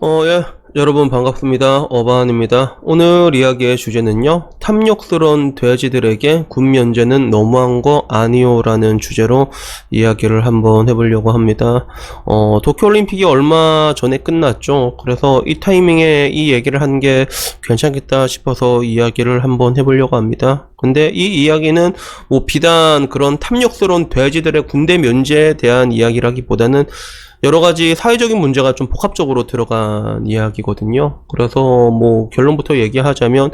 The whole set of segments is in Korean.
예, 여러분 반갑습니다. 어반입니다. 오늘 이야기의 주제는요, 탐욕스러운 돼지들에게 군 면제는 너무한 거 아니요 라는 주제로 이야기를 한번 해보려고 합니다. 도쿄올림픽이 얼마 전에 끝났죠. 그래서 이 타이밍에 이 얘기를 한 게 괜찮겠다 싶어서 이야기를 한번 해보려고 합니다. 근데 이 이야기는 뭐 비단 그런 탐욕스러운 돼지들의 군대 면제에 대한 이야기라기보다는 여러가지 사회적인 문제가 좀 복합적으로 들어간 이야기거든요. 그래서 뭐 결론부터 얘기하자면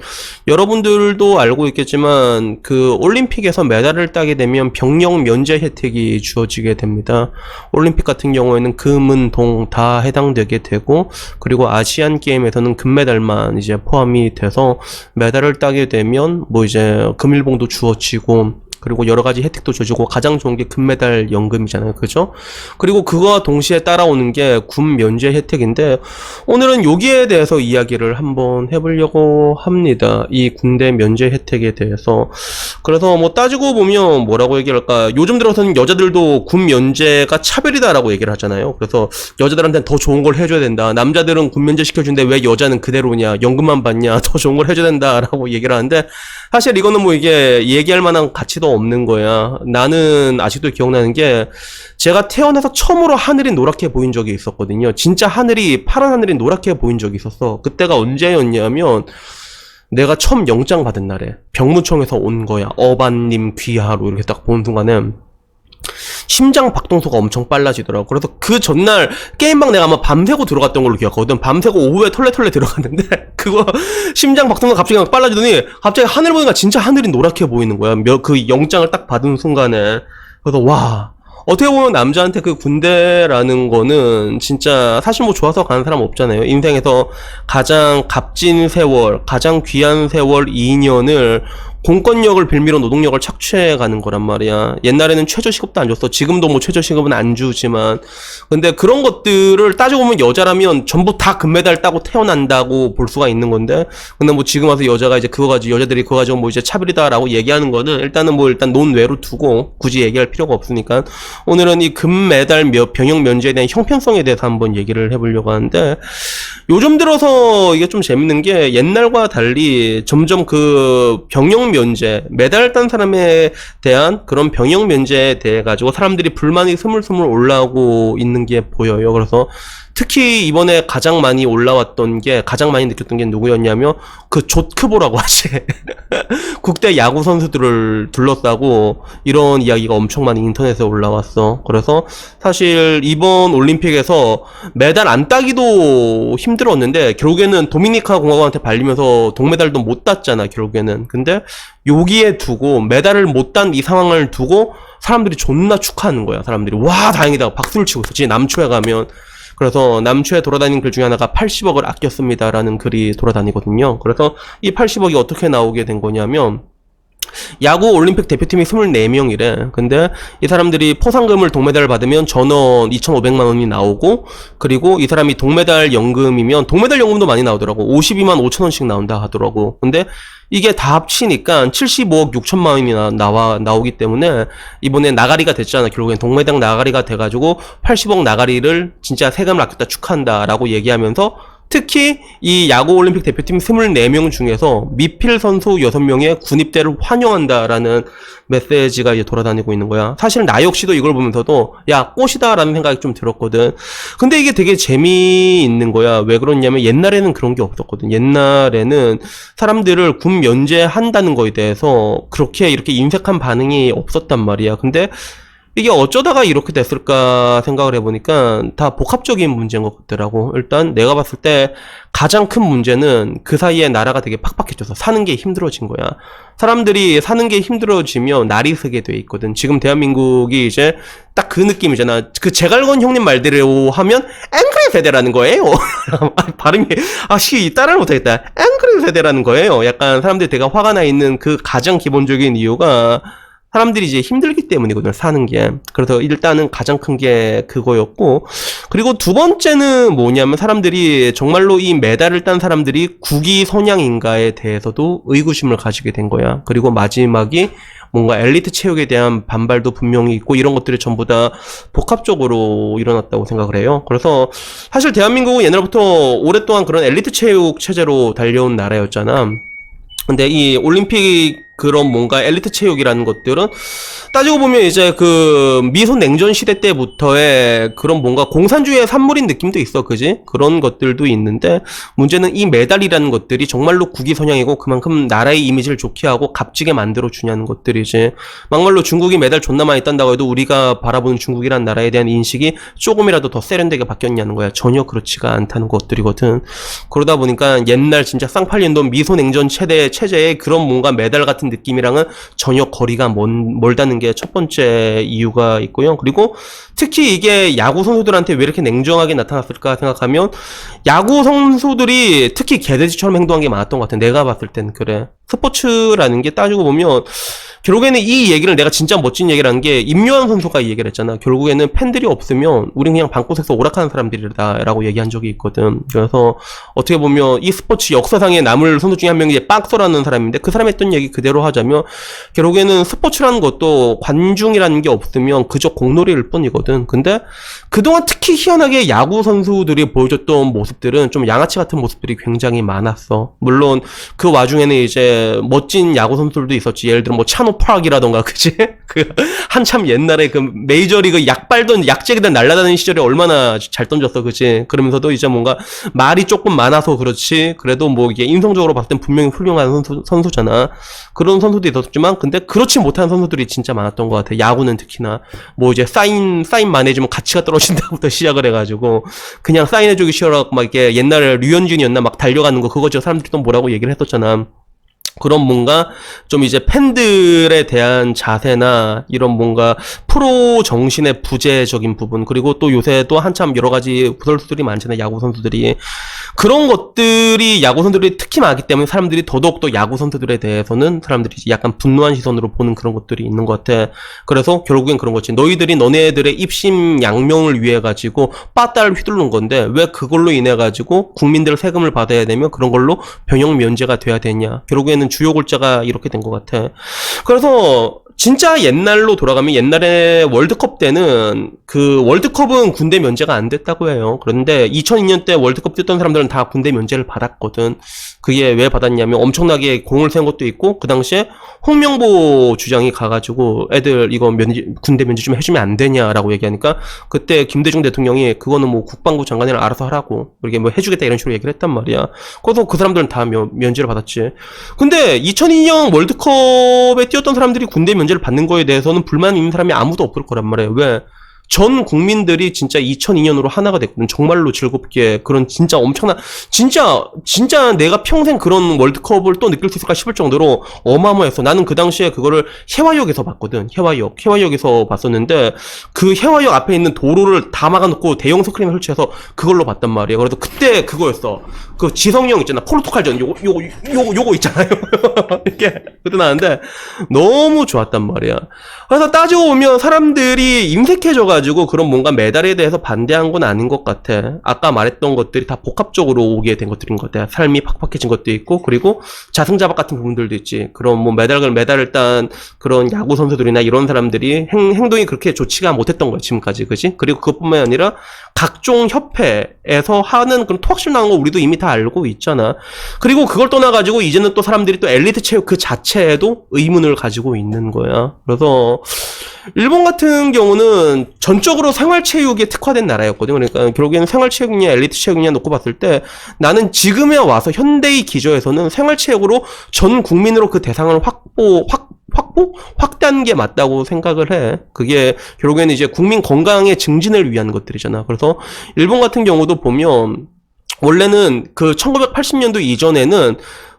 여러분들도 알고 있겠지만 그 올림픽에서 메달을 따게 되면 병역 면제 혜택이 주어지게 됩니다. 올림픽 같은 경우에는 금, 은, 동 다 해당되게 되고, 그리고 아시안 게임에서는 금메달만 이제 포함이 돼서 메달을 따게 되면 뭐 이제 금일봉도 주어지고, 그리고 여러가지 혜택도 줘주고, 가장 좋은 게 금메달 연금이잖아요. 그죠? 그리고 그거와 동시에 따라오는 게 군 면제 혜택인데, 오늘은 여기에 대해서 이야기를 한번 해보려고 합니다. 이 군대 면제 혜택에 대해서. 그래서 뭐 따지고 보면 뭐라고 얘기할까, 요즘 들어서는 여자들도 군 면제가 차별이다라고 얘기를 하잖아요. 그래서 여자들한테는 더 좋은 걸 해줘야 된다. 남자들은 군 면제 시켜주는데 왜 여자는 그대로냐, 연금만 받냐, 더 좋은 걸 해줘야 된다라고 얘기를 하는데, 사실 이거는 뭐 이게 얘기할 만한 가치도 없는 거야. 나는 아직도 기억나는 게, 제가 태어나서 처음으로 하늘이 노랗게 보인 적이 있었거든요. 진짜 하늘이, 파란 하늘이 노랗게 보인 적이 있었어. 그때가 언제였냐면, 내가 처음 영장 받은 날에 병무청에서 온 거야. 어반님 귀하로 이렇게 딱 본 순간에 심장 박동소가 엄청 빨라지더라고. 그래서 그 전날 게임방 내가 아마 밤새고 들어갔던 걸로 기억하거든. 밤새고 오후에 털레털레 들어갔는데 그거 심장 박동소가 갑자기 막 빨라지더니 갑자기 하늘 보니까 진짜 하늘이 노랗게 보이는 거야. 그 영장을 딱 받은 순간에. 그래서 와, 어떻게 보면 남자한테 그 군대라는 거는 진짜 사실 뭐 좋아서 가는 사람 없잖아요. 인생에서 가장 값진 세월, 가장 귀한 세월 2년을 공권력을 빌미로 노동력을 착취해 가는 거란 말이야. 옛날에는 최저시급도 안 줬어. 지금도 뭐 최저시급은 안 주지만. 근데 그런 것들을 따지고 보면 여자라면 전부 다 금메달 따고 태어난다고 볼 수가 있는 건데. 근데 뭐 지금 와서 여자가 이제 그거 가지고, 여자들이 그거 가지고 뭐 이제 차별이다라고 얘기하는 거는 일단은 뭐 일단 논외로 두고 굳이 얘기할 필요가 없으니까 오늘은 이 금메달 병역 면제에 대한 형평성에 대해서 한번 얘기를 해보려고 하는데, 요즘 들어서 이게 좀 재밌는 게 옛날과 달리 점점 그 병역 면제, 메달 딴 사람에 대한 그런 병역 면제에 대해 가지고 사람들이 불만이 스물스물 올라오고 있는 게 보여요. 그래서 특히 이번에 가장 많이 올라왔던 게, 가장 많이 느꼈던 게 누구였냐면 그 조크보라고 하지. 국대 야구 선수들을 둘러싸고 이런 이야기가 엄청 많이 인터넷에 올라왔어. 그래서 사실 이번 올림픽에서 메달 안 따기도 힘들었는데 결국에는 도미니카 공화국한테 발리면서 동메달도 못 땄잖아, 결국에는. 근데 여기에 두고 메달을 못 딴 이 상황을 두고 사람들이 존나 축하하는 거야. 사람들이 와 다행이다 박수를 치고 있어. 진짜 남초에 가면. 그래서 남초에 돌아다니는 글 중에 하나가 80억을 아꼈습니다 라는 글이 돌아다니거든요. 그래서 이 80억이 어떻게 나오게 된 거냐면, 야구 올림픽 대표팀이 24명이래. 근데 이 사람들이 포상금을 동메달을 받으면 전원 2,500만 원이 나오고, 그리고 이 사람이 동메달 연금이면 동메달 연금도 많이 나오더라고. 52만 5천 원씩 나온다 하더라고. 근데 이게 다 합치니까 75억 6천만 원이 나오기 때문에 이번에 나가리가 됐잖아. 결국엔 동메달 나가리가 돼가지고 80억 나가리를 진짜 세금을 아꼈다 축하한다라고 얘기하면서, 특히 이 야구 올림픽 대표팀 24명 중에서 미필 선수 6명의 군입대를 환영한다라는 메시지가 이제 돌아다니고 있는 거야. 사실 나 역시도 이걸 보면서도 야, 꽃이다라는 생각이 좀 들었거든. 근데 이게 되게 재미있는 거야. 왜 그러냐면 옛날에는 그런 게 없었거든. 옛날에는 사람들을 군 면제한다는 거에 대해서 그렇게 이렇게 인색한 반응이 없었단 말이야. 근데 이게 어쩌다가 이렇게 됐을까 생각을 해보니까 다 복합적인 문제인 것 같더라고. 일단 내가 봤을 때 가장 큰 문제는 그 사이에 나라가 되게 팍팍해져서 사는 게 힘들어진 거야. 사람들이 사는 게 힘들어지면 날이 서게 돼 있거든. 지금 대한민국이 이제 딱 그 느낌이잖아. 그 제갈건 형님 말대로 하면 앵그리 세대라는 거예요. 발음이 따라를 못하겠다. 앵그리 세대라는 거예요. 약간 사람들이 되게 화가 나 있는 그 가장 기본적인 이유가, 사람들이 이제 힘들기 때문이거든요, 사는 게. 그래서 일단은 가장 큰 게 그거였고, 그리고 두 번째는 뭐냐면 사람들이 정말로 이 메달을 딴 사람들이 국위 선양인가에 대해서도 의구심을 가지게 된 거야. 그리고 마지막이 뭔가 엘리트 체육에 대한 반발도 분명히 있고, 이런 것들이 전부 다 복합적으로 일어났다고 생각을 해요. 그래서 사실 대한민국은 옛날부터 오랫동안 그런 엘리트 체육 체제로 달려온 나라였잖아. 근데 이 올림픽 그런 뭔가 엘리트 체육이라는 것들은 따지고 보면 이제 그 미소 냉전 시대 때부터의 그런 뭔가 공산주의의 산물인 느낌도 있어, 그지? 그런 것들도 있는데 문제는 이 메달이라는 것들이 정말로 국위 선양이고 그만큼 나라의 이미지를 좋게 하고 값지게 만들어 주냐는 것들이지. 막말로 중국이 메달 존나 많이 딴다고 해도 우리가 바라보는 중국이란 나라에 대한 인식이 조금이라도 더 세련되게 바뀌었냐는 거야. 전혀 그렇지가 않다는 것들이거든. 그러다 보니까 옛날 진짜 쌍팔년도 미소 냉전 체제의 그런 뭔가 메달 같은 느낌이랑은 전혀 거리가 멀다는 게 첫 번째 이유가 있고요. 그리고 특히 이게 야구 선수들한테 왜 이렇게 냉정하게 나타났을까 생각하면 야구 선수들이 특히 개돼지처럼 행동한 게 많았던 것 같아. 내가 봤을 땐 그래. 스포츠라는 게 따지고 보면 결국에는 이 얘기를 내가 진짜 멋진 얘기를 한 게 임요한 선수가 이 얘기를 했잖아. 결국에는 팬들이 없으면 우린 그냥 방구석에서 오락하는 사람들이다 라고 얘기한 적이 있거든. 그래서 어떻게 보면 이 스포츠 역사상에 남을 선수 중에 한 명이 이제 박서라는 사람인데 그 사람이 했던 얘기 그대로 하자면 결국에는 스포츠라는 것도 관중이라는 게 없으면 그저 공놀이일 뿐이거든. 근데 그동안 특히 희한하게 야구 선수들이 보여줬던 모습들은 좀 양아치 같은 모습들이 굉장히 많았어. 물론 그 와중에는 이제 멋진 야구 선수들도 있었지. 예를 들어 뭐 차노 파락이라던가, 그치? 그 한참 옛날에 그 메이저리그 약 빨던 약재기들 날아다니는 시절에 얼마나 잘 던졌어, 그치? 그러면서도 이제 뭔가 말이 조금 많아서 그렇지. 그래도 뭐 이게 인성적으로 봤을 땐 분명히 훌륭한 선수잖아. 그런 선수도 있었지만 근데 그렇지 못한 선수들이 진짜 많았던 것 같아. 야구는 특히나 뭐 이제 사인만 해주면 가치가 떨어진다부터 시작을 해가지고 그냥 사인해주기 싫어갖고 막 이렇게 옛날에 류현진이었나 막 달려가는 거 그거 저 사람들이 또 뭐라고 얘기를 했었잖아. 그런 뭔가 좀 이제 팬들에 대한 자세나 이런 뭔가 프로 정신의 부재적인 부분, 그리고 또 요새도 한참 여러 가지 선수들이 많잖아요. 야구 선수들이. 그런 것들이 야구 선수들이 특히 많기 때문에 사람들이 더더욱더 야구 선수들에 대해서는 사람들이 약간 분노한 시선으로 보는 그런 것들이 있는 것 같아. 그래서 결국엔 그런 거지. 너희들이 너네들의 입심 양명을 위해 가지고 빠따를 휘두르는 건데 왜 그걸로 인해 가지고 국민들 세금을 받아야 되며 그런 걸로 병역 면제가 돼야 되냐. 결국에는 주요 골자가 이렇게 된 것 같아. 그래서 진짜 옛날로 돌아가면 옛날에 월드컵 때는 그 월드컵은 군대 면제가 안 됐다고 해요. 그런데 2002년 때 월드컵 뛰었던 사람들은 다 군대 면제를 받았거든. 그게 왜 받았냐면 엄청나게 공을 세운 것도 있고 그 당시에 홍명보 주장이 가가지고 애들 이거 군대 면제 좀 해주면 안 되냐라고 얘기하니까 그때 김대중 대통령이 그거는 뭐 국방부 장관이랑 알아서 하라고 이렇게 뭐 해주겠다 이런 식으로 얘기를 했단 말이야. 그래서 그 사람들은 다 면제를 받았지. 근데 2002년 월드컵에 뛰었던 사람들이 군대 면제를 받는 거에 대해서는 불만 있는 사람이 아무도 없을 거란 말이에요. 왜? 전 국민들이 진짜 2002년으로 하나가 됐거든. 정말로 즐겁게 그런 진짜 엄청난 진짜 내가 평생 그런 월드컵을 또 느낄 수 있을까 싶을 정도로 어마어마했어. 나는 그 당시에 그거를 해화역에서 봤거든. 해화역에서 봤었는데 그 해화역 앞에 있는 도로를 다 막아놓고 대형 스크린 설치해서 그걸로 봤단 말이야. 그래서 그때 그거였어. 그 지성형 있잖아. 포르투갈전 요거 있잖아요. 이렇게 그때 나왔는데 너무 좋았단 말이야. 그래서 따지고 보면 사람들이 임색해져가지고 그런 뭔가 메달에 대해서 반대한 건 아닌 것 같아. 아까 말했던 것들이 다 복합적으로 오게 된 것들인 것 같아. 삶이 팍팍해진 것도 있고, 그리고 자승자박 같은 부분들도 있지. 그런 뭐 메달을 딴 그런 야구 선수들이나 이런 사람들이 행동이 그렇게 좋지가 못했던 거야, 지금까지. 그지? 그리고 그것뿐만 아니라 각종 협회에서 하는 그런 토악질 나온 거 우리도 이미 다 알고 있잖아. 그리고 그걸 떠나가지고 이제는 또 사람들이 또 엘리트 체육 그 자체에도 의문을 가지고 있는 거야. 그래서 일본 같은 경우는 전적으로 생활체육에 특화된 나라였거든. 그러니까 결국에는 생활체육이냐 엘리트 체육이냐 놓고 봤을 때 나는 지금에 와서 현대의 기조에서는 생활체육으로 전 국민으로 그 대상을 확대하는 게 맞다고 생각을 해. 그게 결국에는 이제 국민 건강의 증진을 위한 것들이잖아. 그래서 일본 같은 경우도 보면 원래는 그 1980년도 이전에는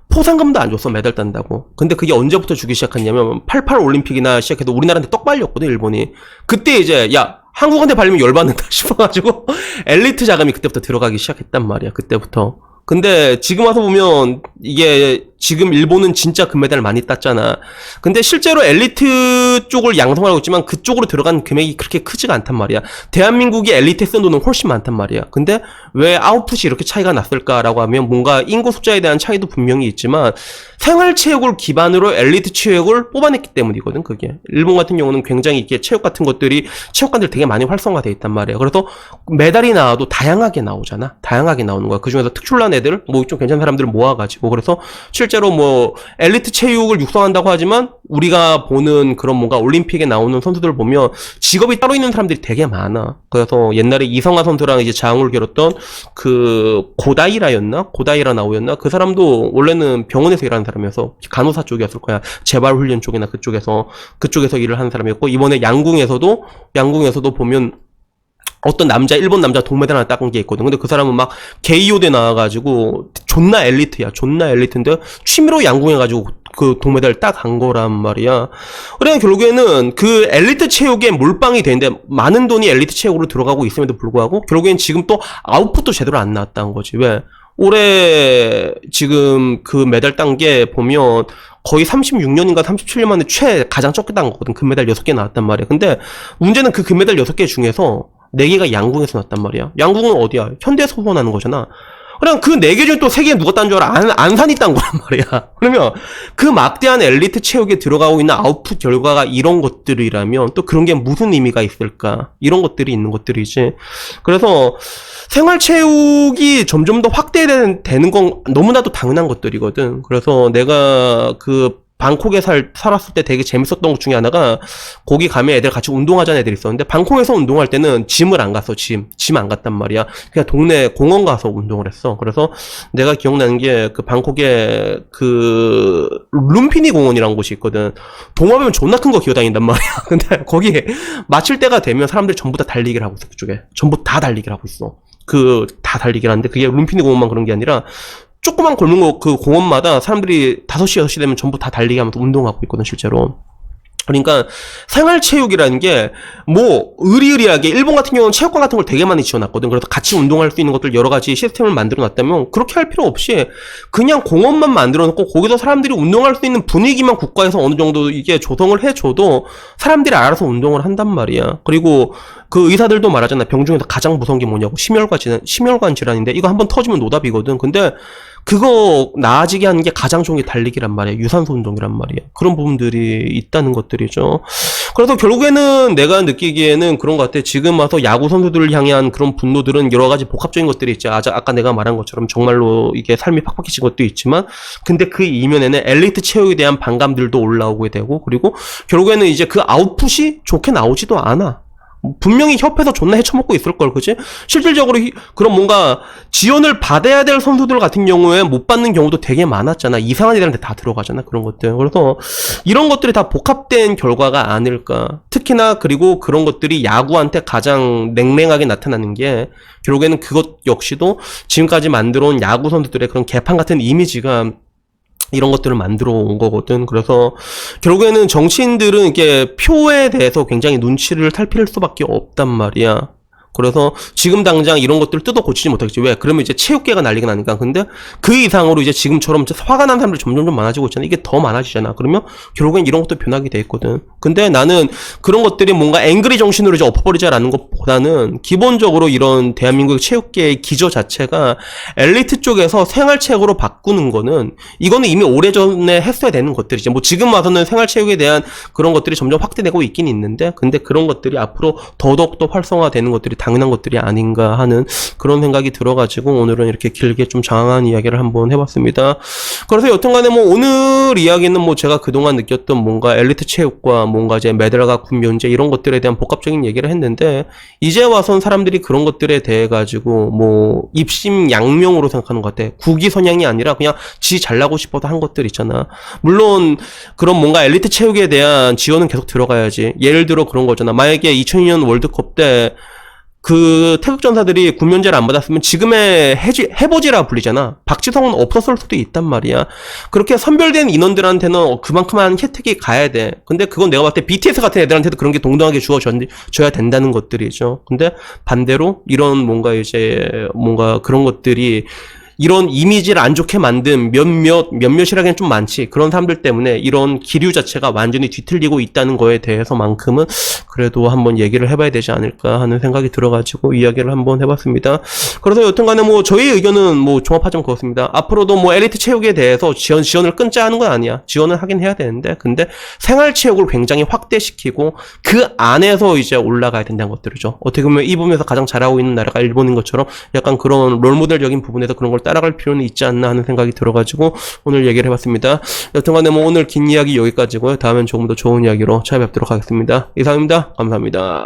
포상금도 안 줬어, 메달 딴다고. 근데 그게 언제부터 주기 시작했냐면 88 올림픽이나 시작해도 우리나라한테 떡 발렸거든, 일본이. 그때 이제 야 한국한테 발리면 열받는다 싶어가지고 엘리트 자금이 그때부터 들어가기 시작했단 말이야. 그때부터. 근데 지금 와서 보면 이게 지금 일본은 진짜 금메달을 많이 땄잖아. 근데 실제로 엘리트 쪽을 양성하고 있지만 그쪽으로 들어간 금액이 그렇게 크지가 않단 말이야. 대한민국이 엘리트에 쓴 돈은 훨씬 많단 말이야. 근데 왜 아웃풋이 이렇게 차이가 났을까라고 하면 뭔가 인구 숫자에 대한 차이도 분명히 있지만 생활체육을 기반으로 엘리트 체육을 뽑아냈기 때문이거든. 그게 일본 같은 경우는 굉장히 이렇게 체육 같은 것들이 체육관들 되게 많이 활성화돼 있단 말이야. 그래서 메달이 나와도 다양하게 나오잖아. 다양하게 나오는 거야. 그중에서 특출난 애들 뭐 좀 괜찮은 사람들을 모아가지고 그래서 실제로 뭐 엘리트 체육을 육성한다고 하지만 우리가 보는 그런 뭔가 올림픽에 나오는 선수들 보면 직업이 따로 있는 사람들이 되게 많아. 그래서 옛날에 이성화 선수랑 이제 장을 겨뤘던 그 고다이라 나오였나? 그 사람도 원래는 병원에서 일하는 사람이어서 간호사 쪽이었을 거야. 재발훈련 쪽이나 그쪽에서 일을 하는 사람이었고 이번에 양궁에서도 보면 어떤 일본 남자 동메달 하나 딴 게 있거든. 근데 그 사람은 막 게이오대 나와가지고 존나 엘리트야. 존나 엘리트인데 취미로 양궁해가지고 그 동메달 딱 간 거란 말이야. 그러니까 결국에는 그 엘리트 체육에 몰빵이 되는데 많은 돈이 엘리트 체육으로 들어가고 있음에도 불구하고 결국엔 지금 또 아웃풋도 제대로 안 나왔다는 거지. 왜? 올해 지금 그 메달 딴 게 보면 거의 36년인가 37년 만에 가장 적게 딴 거거든. 금메달 6개 나왔단 말이야. 근데 문제는 그 금메달 6개 중에서 4개가 양궁에서 났단 말이야. 양궁은 어디야? 현대에서 후원하는 거잖아. 그냥 그 4개 중에 또 3개 누가 딴 줄 알아? 안산이 딴 거란 말이야. 그러면 그 막대한 엘리트 체육에 들어가고 있는 아웃풋 결과가 이런 것들이라면 또 그런 게 무슨 의미가 있을까? 이런 것들이 있는 것들이지. 그래서 생활체육이 점점 더 확대되는 건 너무나도 당연한 것들이거든. 그래서 내가 그 방콕에 살았을 때 되게 재밌었던 것 중에 하나가 거기 가면 애들 같이 운동하자는 애들이 있었는데 방콕에서 운동할 때는 짐을 안 갔어. 짐 안 갔단 말이야. 그냥 동네 공원 가서 운동을 했어. 그래서 내가 기억나는 게 그 방콕에 그 룸피니 공원이라는 곳이 있거든. 동화면 존나 큰 거 기어다닌단 말이야. 근데 거기 마칠 때가 되면 사람들이 전부 다 달리기를 하고 있어. 그쪽에 전부 다 달리기를 하고 있어. 다 달리기를 하는데 그게 룸피니 공원만 그런 게 아니라 조그만 골목 그 공원마다 사람들이 5시, 6시 되면 전부 다 달리기 하면서 운동하고 있거든, 실제로. 그러니까 생활체육이라는 게 뭐 의리의리하게 일본 같은 경우는 체육관 같은 걸 되게 많이 지어놨거든. 그래서 같이 운동할 수 있는 것들 여러 가지 시스템을 만들어놨다면 그렇게 할 필요 없이 그냥 공원만 만들어놓고 거기서 사람들이 운동할 수 있는 분위기만 국가에서 어느 정도 이게 조성을 해줘도 사람들이 알아서 운동을 한단 말이야. 그리고 그 의사들도 말하잖아. 병 중에서 가장 무서운 게 뭐냐고. 심혈관 질환인데 이거 한번 터지면 노답이거든. 근데 그거 나아지게 하는 게 가장 좋은 게 달리기란 말이야. 유산소 운동이란 말이야. 그런 부분들이 있다는 것들이죠. 그래서 결국에는 내가 느끼기에는 그런 것 같아. 지금 와서 야구 선수들을 향한 그런 분노들은 여러 가지 복합적인 것들이 있지. 아까 내가 말한 것처럼 정말로 이게 삶이 팍팍해진 것도 있지만, 근데 그 이면에는 엘리트 체육에 대한 반감들도 올라오게 되고, 그리고 결국에는 이제 그 아웃풋이 좋게 나오지도 않아. 분명히 협회에서 존나 헤쳐먹고 있을걸, 그치? 실질적으로 그런 뭔가 지원을 받아야 될 선수들 같은 경우에 못 받는 경우도 되게 많았잖아. 이상한 애들한테 다 들어가잖아, 그런 것들. 그래서 이런 것들이 다 복합된 결과가 아닐까. 특히나 그리고 그런 것들이 야구한테 가장 냉랭하게 나타나는 게 결국에는 그것 역시도 지금까지 만들어온 야구 선수들의 그런 개판 같은 이미지가 이런 것들을 만들어 온 거거든. 그래서 결국에는 정치인들은 이게 표에 대해서 굉장히 눈치를 살필 수밖에 없단 말이야. 그래서 지금 당장 이런 것들을 뜯어 고치지 못하겠지. 왜? 그러면 이제 체육계가 난리가 나니까. 근데 그 이상으로 이제 지금처럼 화가 난 사람들이 점점 많아지고 있잖아. 이게 더 많아지잖아. 그러면 결국엔 이런 것도 변하게 돼 있거든. 근데 나는 그런 것들이 뭔가 앵그리 정신으로 이제 엎어버리자라는 것보다는 기본적으로 이런 대한민국 체육계의 기저 자체가 엘리트 쪽에서 생활체육으로 바꾸는 거는 이거는 이미 오래전에 했어야 되는 것들이지. 뭐 지금 와서는 생활체육에 대한 그런 것들이 점점 확대되고 있긴 있는데, 근데 그런 것들이 앞으로 더더욱더 활성화되는 것들이 당연한 것들이 아닌가 하는 그런 생각이 들어가지고 오늘은 이렇게 길게 좀 장황한 이야기를 한번 해봤습니다. 그래서 여튼간에 뭐 오늘 이야기는 뭐 제가 그동안 느꼈던 뭔가 엘리트 체육과 뭔가 이제 메달과 군면제 이런 것들에 대한 복합적인 얘기를 했는데, 이제 와선 사람들이 그런 것들에 대해 가지고 뭐 입심양명으로 생각하는 것 같아. 국위선양이 아니라 그냥 지 잘나고 싶어서 한 것들 있잖아. 물론 그런 뭔가 엘리트 체육에 대한 지원은 계속 들어가야지. 예를 들어 그런 거잖아. 만약에 2002년 월드컵 때 그 태극전사들이 군면제를 안 받았으면 지금의 해보지라 불리잖아. 박지성은 없었을 수도 있단 말이야. 그렇게 선별된 인원들한테는 그만큼만 혜택이 가야 돼. 근데 그건 내가 봤을 때 BTS 같은 애들한테도 그런 게 동등하게 주어져야 된다는 것들이죠. 근데 반대로 이런 뭔가 이제 뭔가 그런 것들이 이런 이미지를 안 좋게 만든 몇몇이라기엔 좀 많지. 그런 사람들 때문에 이런 기류 자체가 완전히 뒤틀리고 있다는 거에 대해서만큼은 그래도 한번 얘기를 해봐야 되지 않을까 하는 생각이 들어가지고 이야기를 한번 해봤습니다. 그래서 여튼간에 뭐 저희 의견은 뭐 종합하자면 그렇습니다. 앞으로도 뭐 엘리트 체육에 대해서 지원을 끊자 하는 건 아니야. 지원을 하긴 해야 되는데, 근데 생활체육을 굉장히 확대시키고 그 안에서 이제 올라가야 된다는 것들이죠. 어떻게 보면 이 부분에서 가장 잘하고 있는 나라가 일본인 것처럼 약간 그런 롤모델적인 부분에서 그런 걸 따라갈 필요는 있지 않나 하는 생각이 들어가지고 오늘 얘기를 해봤습니다. 여튼간에 뭐 오늘 긴 이야기 여기까지고요. 다음엔 조금 더 좋은 이야기로 찾아뵙도록 하겠습니다. 이상입니다. 감사합니다.